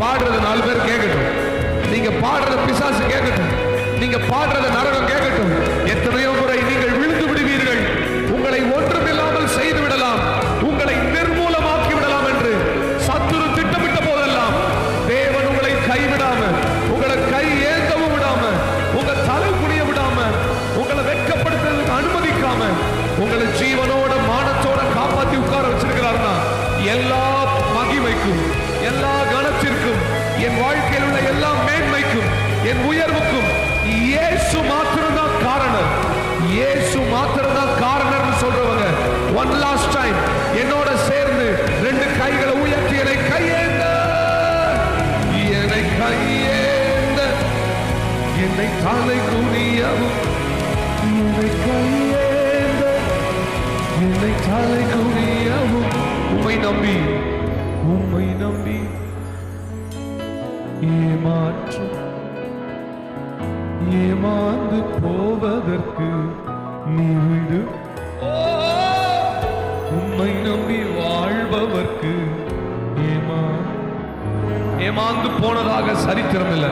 பாடுறது 4 பேர் கேட்கட்டும், நீங்க பாடுறத பிசாசு கேட்கட்டும், நீங்க பாடுறத நரகம் கேட்கட்டும். எத்தனையோ முறை நீங்கள் விழுந்து விடுவீர்கள், உங்களை ஒன்றுமில்லாமல் செய்து விடலாம், உங்களை நிர்மூலமாக்கி விடலாம் என்று சத்துரு திட்டமிட்ட போதெல்லாம் தேவன் உங்களை கைவிடாம, உங்களை கை ஏந்தவும் விடாம, உங்க தலை குனிய விடாம, உங்களை வெட்கப்படுத்துறதுக்கு அனுமதிக்காம உங்களை ஜீவனோட மானத்தோட காப்பாத்தி உட்கார வச்சிருக்கிறார்னா எல்லா மகிமைக்கும் எல்லா கனத்திற்கும் என் வாழ்க்கையில் உள்ள எல்லா மேன்மைக்கும் என் உயர்வுக்கும் இயேசு மாத்திரம்தான் காரணம். இயேசு மாத்திரம்தான் காரணம்னு சொல்றவங்க ஒன் லாஸ்ட் டைம் என்னோட சேர்ந்து 2 கைகளை உயர்த்தி என்னை கையேந்த, என்னை கையேந்த, என்னை தலை குனியவும், என்னை கையேந்த, என்னை தலை குனியவும். உம்மை நம்பி, உம்மை நம்பி ஏமாற்றும் ஏமாந்து போவதற்கு நீ விடு. உம்மை நம்பி வாழ்பவர்க்கு ஏமாந்து போனதாக சரித்திரம் இல்லை.